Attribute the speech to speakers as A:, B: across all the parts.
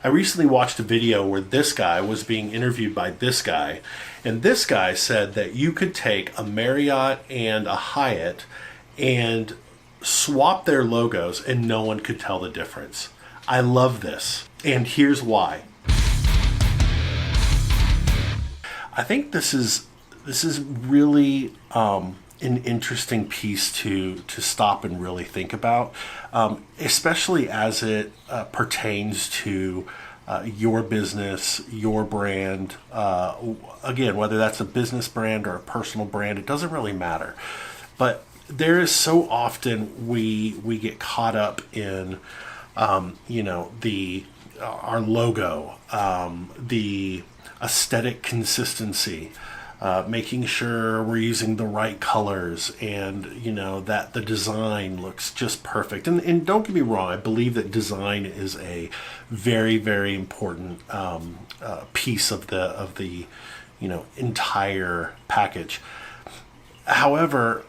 A: I recently watched a video where this guy was being interviewed by this guy, and this guy said that you could take a Marriott and a Hyatt and swap their logos and no one could tell the difference. I love this, and here's why. I think this is really an interesting piece to stop and really think about, especially as it pertains to your business, your brand. Again, whether that's a business brand or a personal brand, it doesn't really matter. But there is so often we get caught up in our logo, the aesthetic consistency, making sure we're using the right colors, and that the design looks just perfect. And don't get me wrong, I believe that design is a very, very important piece of the entire package. However,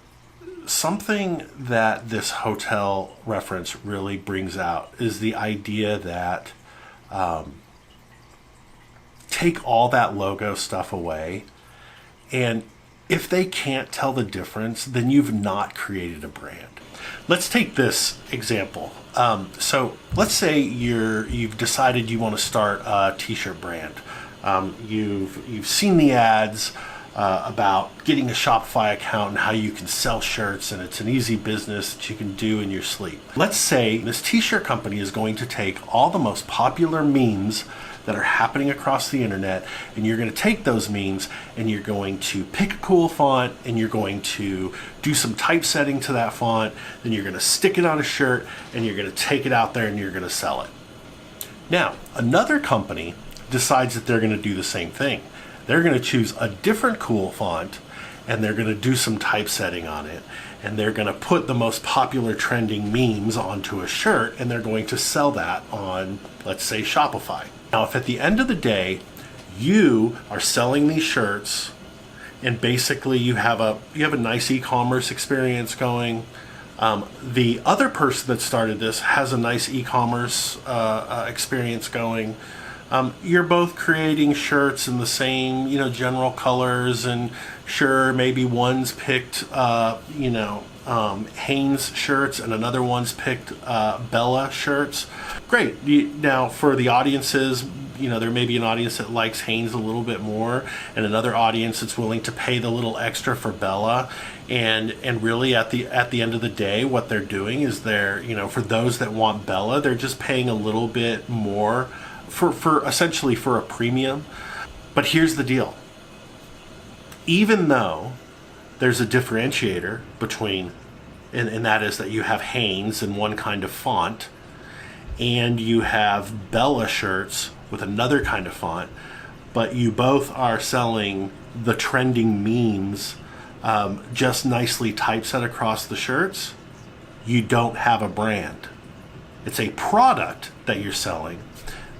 A: something that this hotel reference really brings out is the idea that take all that logo stuff away, and if they can't tell the difference, then you've not created a brand. Let's take this example. So let's say you've decided you want to start a t-shirt brand. You've seen the ads about getting a Shopify account and how you can sell shirts, and it's an easy business that you can do in your sleep. Let's say this t-shirt company is going to take all the most popular memes that are happening across the internet, and you're going to take those memes and you're going to pick a cool font, and you're going to do some typesetting to that font, then you're going to stick it on a shirt, and you're going to take it out there and you're going to sell it. Now, another company decides that they're going to do the same thing. They're going to choose a different cool font, and they're going to do some typesetting on it, and they're going to put the most popular trending memes onto a shirt, and they're going to sell that on, let's say, Shopify. Now, if at the end of the day you are selling these shirts, and basically you have a nice e-commerce experience going, the other person that started this has a nice e-commerce experience going. You're both creating shirts in the same, general colors, and sure, maybe one's picked, Hanes shirts, and another one's picked Bella shirts. Great. Now, for the audiences, there may be an audience that likes Hanes a little bit more, and another audience that's willing to pay the little extra for Bella. And really, at the end of the day, what they're doing is for those that want Bella, they're just paying a little bit more for essentially for a premium. But here's the deal. Even though there's a differentiator between, and that is that you have Hanes in one kind of font, and you have Bella shirts with another kind of font, but you both are selling the trending memes just nicely typeset across the shirts, you don't have a brand. It's a product that you're selling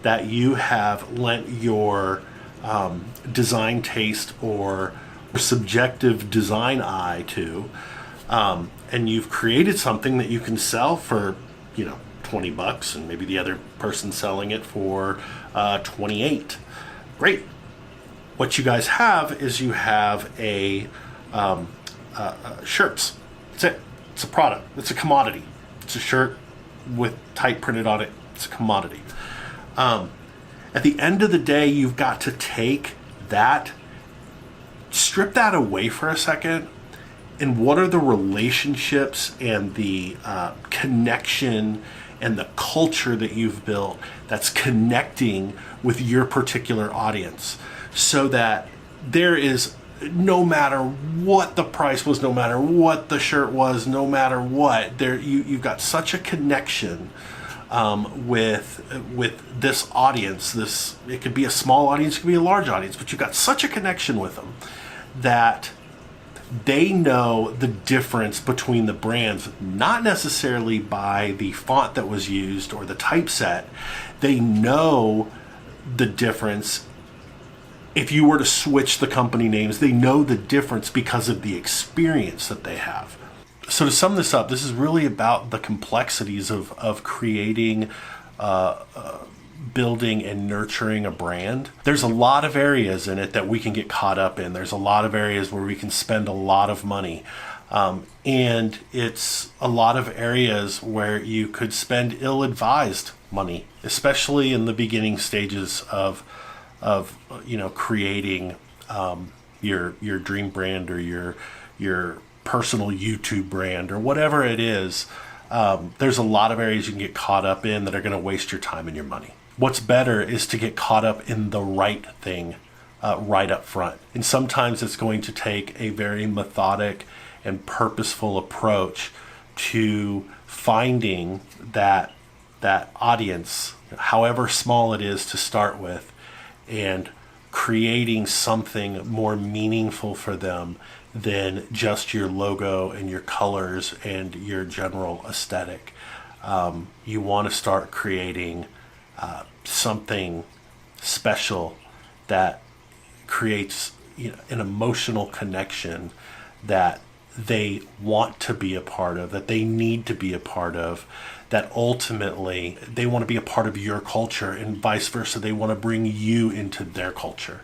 A: that you have lent your design taste or subjective design eye to, and you've created something that you can sell for $20, and maybe the other person selling it for $28. Great. What you guys have is you have a shirts. That's it. It's a product. It's a commodity. It's a shirt with type printed on it. It's a commodity. At the end of the day, you've got to take that, strip that away for a second, and what are the relationships and the connection and the culture that you've built that's connecting with your particular audience, so that there is, no matter what the price was, no matter what the shirt was, no matter what, you've got such a connection with this audience. It could be a small audience, it could be a large audience, but you've got such a connection with them that they know the difference between the brands, not necessarily by the font that was used or the typeset. They know the difference. If you were to switch the company names, they know the difference because of the experience that they have. So to sum this up, this is really about the complexities of creating building and nurturing a brand, there's a lot of areas in it that we can get caught up in. There's a lot of areas where we can spend a lot of money. And it's a lot of areas where you could spend ill-advised money, especially in the beginning stages of creating your dream brand or your personal YouTube brand or whatever it is. There's a lot of areas you can get caught up in that are going to waste your time and your money. What's better is to get caught up in the right thing right up front. And sometimes it's going to take a very methodic and purposeful approach to finding that audience, however small it is to start with, and creating something more meaningful for them than just your logo and your colors and your general aesthetic. You want to start creating something special that creates an emotional connection that they want to be a part of, that they need to be a part of, that ultimately they want to be a part of your culture, and vice versa. They want to bring you into their culture.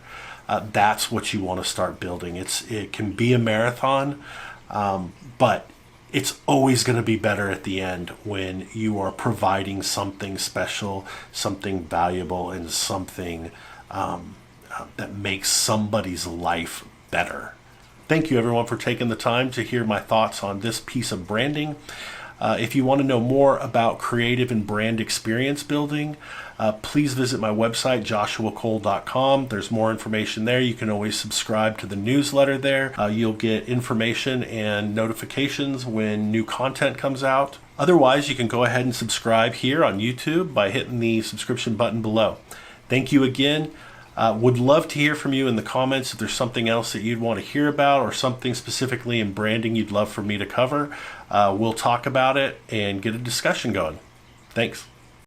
A: That's what you want to start building. It can be a marathon, but it's always going to be better at the end when you are providing something special, something valuable, and something that makes somebody's life better. Thank you, everyone, for taking the time to hear my thoughts on this piece of branding. If you want to know more about creative and brand experience building, please visit my website, joshuacole.com. There's more information there. You can always subscribe to the newsletter there. You'll get information and notifications when new content comes out. Otherwise, you can go ahead and subscribe here on YouTube by hitting the subscription button below. Thank you again. Would love to hear from you in the comments if there's something else that you'd want to hear about or something specifically in branding you'd love for me to cover. We'll talk about it and get a discussion going. Thanks.